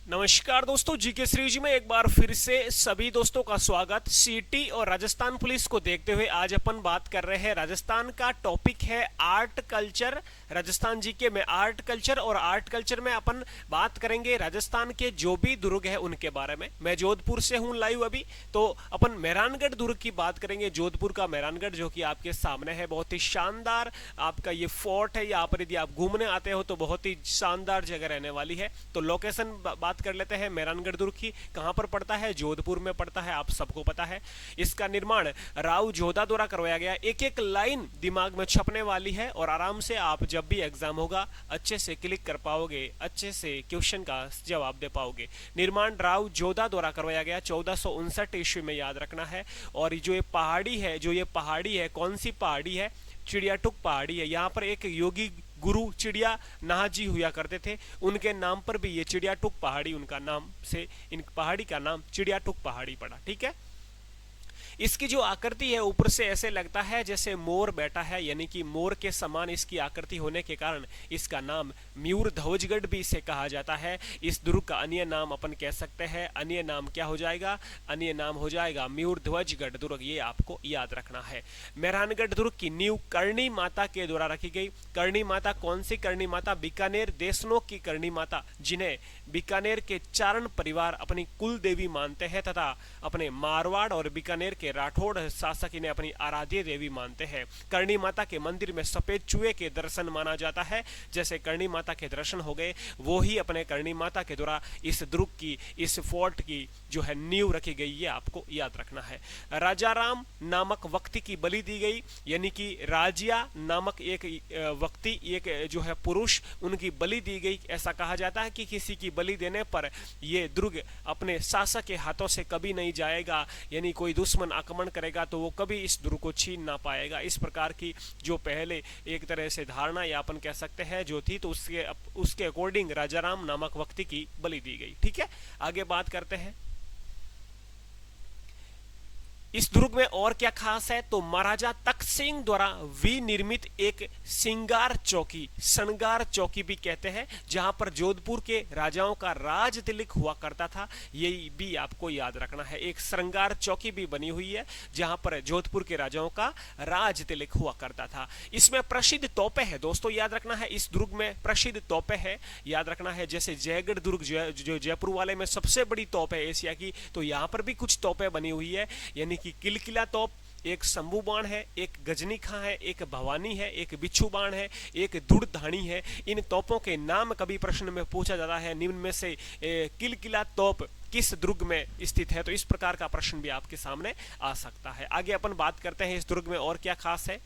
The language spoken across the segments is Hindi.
नमस्कार दोस्तों, जीके सीरीज में एक बार फिर से सभी दोस्तों का स्वागत। सीटी और राजस्थान पुलिस को देखते हुए आज अपन बात कर रहे हैं। राजस्थान का टॉपिक है आर्ट कल्चर। राजस्थान जीके में आर्ट कल्चर, और आर्ट कल्चर में अपन बात करेंगे राजस्थान के जो भी दुर्ग है उनके बारे में। मैं जोधपुर से हूं लाइव अभी, तो अपन मेहरानगढ़ दुर्ग की बात करेंगे। जोधपुर का मेहरानगढ़ जो कि आपके सामने है, बहुत ही शानदार आपका ये फोर्ट है। यहाँ पर यदि आप घूमने आते हो तो बहुत ही शानदार जगह रहने वाली है। तो लोकेशन बात कर लेते हैं मेहरानगढ़ दुर्ग की। कहां पर पड़ता है? जोधपुर में पड़ता है, आप सबको पता है। इसका निर्माण राव जोधा द्वारा करवाया गया। एक एक लाइन दिमाग में छपने वाली है और आराम से आप जब भी एग्जाम होगा अच्छे से क्लिक कर पाओगे, अच्छे से क्वेश्चन का जवाब दे पाओगे। निर्माण राव जोधा द्वारा करवाया गया 1459 ईस्वी में, याद रखना है। और जो ये पहाड़ी है, कौन सी पहाड़ी है? चिड़ियाटुक पहाड़ी है। यहाँ पर एक योगी गुरु चिड़िया नाहजी हुआ करते थे, उनके नाम पर भी ये चिड़ियाटुक पहाड़ी, उनका नाम से इन पहाड़ी का नाम चिड़ियाटुक पहाड़ी पड़ा। ठीक है। इसकी जो आकृति है ऊपर से ऐसे लगता है जैसे मोर बैठा है, यानी कि मोर के समान इसकी आकृति होने के कारण इसका नाम मयूर ध्वजगढ़ भी इसे कहा जाता है। इस दुर्ग का अन्य नाम अपन कह सकते हैं, अन्य नाम क्या हो जाएगा? अन्य नाम हो जाएगा मयूर ध्वजगढ़ दुर्ग। ये आपको याद रखना है। मेहरानगढ़ दुर्ग की नींव करणी माता के द्वारा रखी गई। करणी माता कौन सी करणी माता? बीकानेर देशनोक की करणी माता, जिन्हें बीकानेर के चारण परिवार अपनी कुल देवी मानते हैं तथा अपने मारवाड़ और बीकानेर के राठौड़ शासक इन्हें अपनी आराध्य देवी मानते हैं। करणी माता के मंदिर में सफेद चूहे के दर्शन माना जाता है। जैसे करणी माता के दर्शन हो गए, वो ही अपने करणी माता के द्वारा इस दुर्ग की, इस फोर्ट की जो है नींव रखी गई, ये आपको याद रखना है। राजाराम नामक व्यक्ति की बलि दी गई, यानी कि राजिया नामक एक व्यक्ति, एक जो है पुरुष, उनकी बलि दी गई। ऐसा कहा जाता है कि किसी की बलि देने पर ये दुर्ग अपने शासक के हाथों से कभी नहीं जाएगा, यानी कोई दुश्मन आक्रमण करेगा तो वो कभी इस दुर्ग को छीन ना पाएगा। इस प्रकार की जो पहले एक तरह से धारणा या अपन कह सकते हैं जो थी, तो उसके अकॉर्डिंग राजाराम नामक व्यक्ति की बलि दी गई। ठीक है, आगे बात करते हैं। इस दुर्ग में और क्या खास है? तो महाराजा तख्त सिंह द्वारा विनिर्मित एक श्रृंगार चौकी भी कहते हैं, जहां पर जोधपुर के राजाओं का राज तिलक हुआ करता था। ये भी आपको याद रखना है। एक श्रृंगार चौकी भी बनी हुई है जहां पर जोधपुर के राजाओं का राज तिलक हुआ करता था। इसमें प्रसिद्ध तोपें हैं दोस्तों, याद रखना है। इस दुर्ग में प्रसिद्ध तोपें हैं, याद रखना है। जैसे जयगढ़ दुर्ग जो जयपुर वाले में सबसे बड़ी तोप है एशिया की, तो यहाँ पर भी कुछ तोपें बनी हुई है, यानी कि किलकिला तोप, एक शंभू बाण है, एक गजनी खां है, एक भवानी है, एक बिच्छू बाण है, एक धुड़धानी है। इन तोपों के नाम कभी प्रश्न में पूछा जाता है, निम्न में से किलकिला तोप किस दुर्ग में स्थित है? तो इस प्रकार का प्रश्न भी आपके सामने आ सकता है। आगे अपन बात करते हैं इस दुर्ग में और क्या खास है।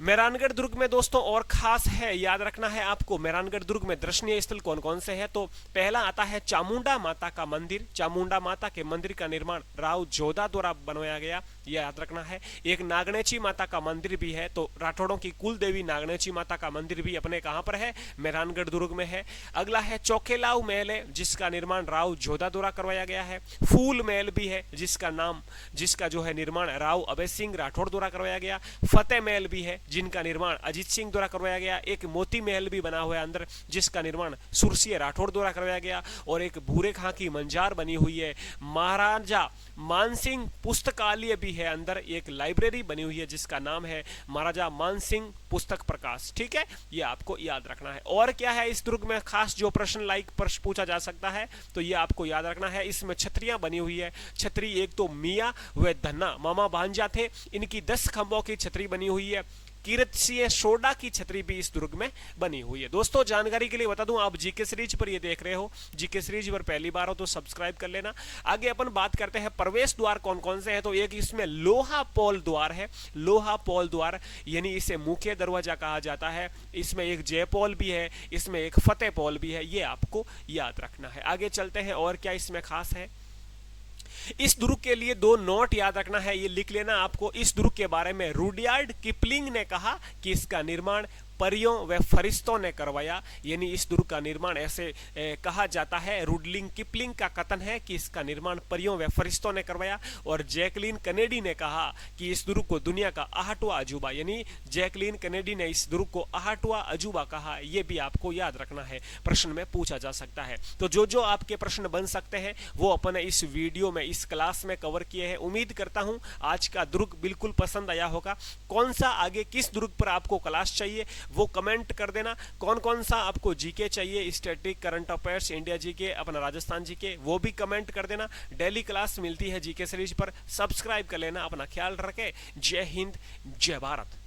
मेहरानगढ़ दुर्ग में दोस्तों और खास है, याद रखना है आपको। मेहरानगढ़ दुर्ग में दर्शनीय स्थल कौन कौन से हैं? तो पहला आता है चामुंडा माता का मंदिर। चामुंडा माता के मंदिर का निर्माण राव जोधा द्वारा बनवाया गया, यह याद रखना है। एक नागनेची माता का मंदिर भी है, तो राठौड़ों की कुल देवी नागनेची माता का मंदिर भी अपने कहां पर है? मेहरानगढ़ दुर्ग में है। अगला है चौकेलाव महल है, जिसका निर्माण राव जोधा द्वारा करवाया गया है। फूल महल भी है, जिसका जो है निर्माण राव अभय सिंह राठौड़ द्वारा करवाया गया। फतेह महल भी है, जिनका निर्माण अजीत सिंह द्वारा करवाया गया। एक मोती महल भी बना हुआ है अंदर, जिसका निर्माण सुरसिंह राठौड़ द्वारा करवाया गया। और एक भूरे खां की मंजार बनी हुई है। महाराजा मानसिंह पुस्तकालय भी है अंदर, एक लाइब्रेरी बनी हुई है जिसका नाम है महाराजा मानसिंह पुस्तक प्रकाश। ठीक है, ये आपको याद रखना है। और क्या है इस दुर्ग में खास जो प्रश्न लाइक प्रश्न पूछा जा सकता है, तो ये आपको याद रखना है। इसमें छतरियां बनी हुई है। छतरी एक तो मियाँ व धन्ना मामा भांजा थे, इनकी 10 खंभों की छतरी बनी हुई है। कीर्तसिंह सोडा की छतरी भी इस दुर्ग में बनी हुई है। दोस्तों जानकारी के लिए बता दूं, आप जीके सीरीज पर ये देख रहे हो, जीके सीरीज पर पहली बार हो तो सब्सक्राइब कर लेना। आगे अपन बात करते हैं प्रवेश द्वार कौन कौन से हैं। तो एक इसमें लोहा पोल द्वार है। लोहा पोल द्वार यानी इसे मुख्य दरवाजा कहा जाता है। इसमें एक जयपोल भी है, इसमें एक फतेह पोल भी है, ये आपको याद रखना है। आगे चलते हैं और क्या इसमें खास है। इस दुर्ग के लिए 2 नोट याद रखना है, ये लिख लेना आपको। इस दुर्ग के बारे में रुडयार्ड किपलिंग ने कहा कि इसका निर्माण परियों व फरिश्तों ने करवाया। यानी इस दुर्ग का निर्माण ऐसे कहा जाता है, रुडलिंग किपलिंग का कथन है कि इसका निर्माण परियों व फरिश्तों ने करवाया। और जैकलीन कैनेडी ने कहा कि इस दुर्ग को दुनिया का 8वां अजूबा, यानी जैकलीन कैनेडी ने इस दुर्ग को 8वां अजूबा कहा। यह भी आपको याद रखना है, प्रश्न में पूछा जा सकता है। तो जो जो आपके प्रश्न बन सकते हैं वो अपन इस वीडियो में, इस क्लास में कवर किए हैं। उम्मीद करता हूं आज का दुर्ग बिल्कुल पसंद आया होगा। कौन सा आगे किस दुर्ग पर आपको क्लास चाहिए वो कमेंट कर देना। कौन कौन सा आपको जीके चाहिए, static, current affairs, India GK, अपना राजस्थान जीके, वो भी कमेंट कर देना। डेली क्लास मिलती है जीके सीरीज पर, सब्सक्राइब कर लेना। अपना ख्याल रखें। जय हिंद, जय भारत।